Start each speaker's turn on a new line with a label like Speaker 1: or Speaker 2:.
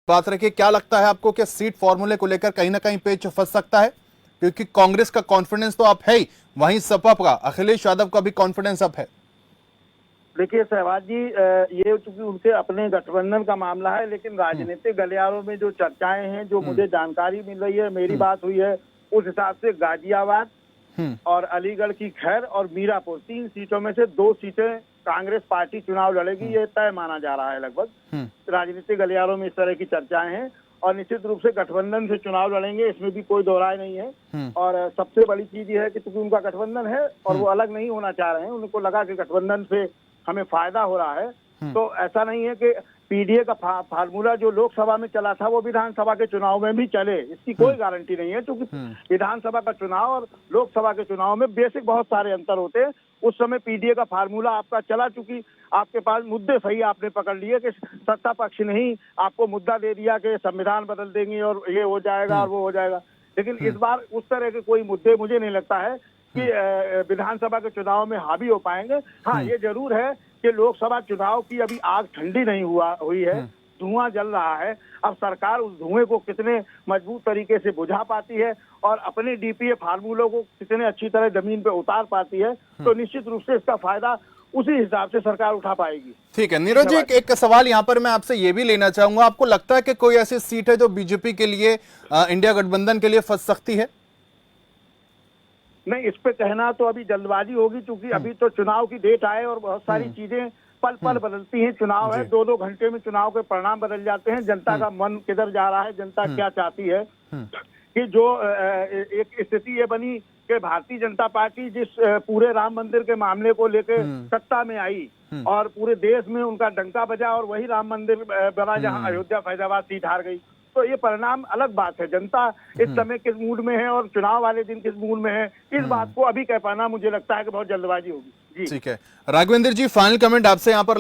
Speaker 1: बात रखिए, क्या लगता है आपको कि सीट फॉर्मूले को लेकर कहीं ना कहीं पेच फंस सकता है? क्योंकि कांग्रेस का कॉन्फिडेंस तो अब है ही, वहीं सपा का अखिलेश यादव का भी कॉन्फिडेंस अब है।
Speaker 2: देखिए सहवाग जी, ये चूंकि उनके अपने गठबंधन का मामला है, लेकिन राजनीतिक गलियारों में जो चर्चाएं हैं, जो मुझे जानकारी मिल रही है, मेरी बात हुई है उस हिसाब से गाजियाबाद और अलीगढ़ की खैर और मीरापुर 3 सीटों में से 2 सीटें कांग्रेस पार्टी चुनाव लड़ेगी, ये तय माना जा रहा है। लगभग राजनीतिक गलियारों में इस तरह की चर्चाएं हैं और निश्चित रूप से गठबंधन से चुनाव लड़ेंगे, इसमें भी कोई दो राय नहीं है। और सबसे बड़ी चीज ये है कि चूंकि उनका गठबंधन है और वो अलग नहीं होना चाह रहे हैं, उनको लगा कि गठबंधन से हमें फायदा हो रहा है, तो ऐसा नहीं है कि पीडीए का फार्मूला जो लोकसभा में चला था वो विधानसभा के चुनाव में भी चले, इसकी कोई गारंटी नहीं है। क्योंकि विधानसभा का चुनाव और लोकसभा के चुनाव में बेसिक बहुत सारे अंतर होते हैं। उस समय पीडीए का फार्मूला आपका चला, चूंकि आपके पास मुद्दे सही आपने पकड़ लिए कि सत्ता पक्ष ने ही आपको मुद्दा दे दिया कि संविधान बदल देंगे और ये हो जाएगा और वो हो जाएगा। लेकिन इस बार उस तरह के कोई मुद्दे मुझे नहीं लगता है कि विधानसभा के चुनाव में हावी हो पाएंगे। हाँ, ये जरूर है कि लोकसभा चुनाव की अभी आग ठंडी नहीं हुई है, धुआं जल रहा है। अब सरकार उस धुएं को कितने मजबूत तरीके से बुझा पाती है और अपने डीपीए फार्मूलों को कितने अच्छी तरह जमीन पे उतार पाती है, तो निश्चित रूप से इसका फायदा उसी हिसाब से सरकार उठा पाएगी।
Speaker 1: ठीक है नीरज जी, एक सवाल यहाँ पर मैं आपसे ये भी लेना चाहूंगा, आपको लगता है कि कोई ऐसी सीट है जो बीजेपी के लिए, इंडिया गठबंधन के लिए फंस सकती है?
Speaker 2: नहीं, इस पे कहना तो अभी जल्दबाजी होगी, क्योंकि अभी तो चुनाव की डेट आए और बहुत सारी चीजें पल पल बदलती हैं। चुनाव है, 2-2 घंटे में चुनाव के परिणाम बदल जाते हैं। जनता का मन किधर जा रहा है, जनता क्या चाहती है, कि जो एक स्थिति ये बनी कि भारतीय जनता पार्टी जिस पूरे राम मंदिर के मामले को लेकर सत्ता में आई और पूरे देश में उनका डंका बजा और वही राम मंदिर बना जहां अयोध्या फैजाबाद सीट हार गई, तो ये परिणाम अलग बात है। जनता इस समय किस मूड में है और चुनाव वाले दिन किस मूड में है, इस बात को अभी कह पाना मुझे लगता है कि बहुत जल्दबाजी होगी। जी
Speaker 1: ठीक है, राघवेंद्र जी फाइनल कमेंट आपसे यहाँ पर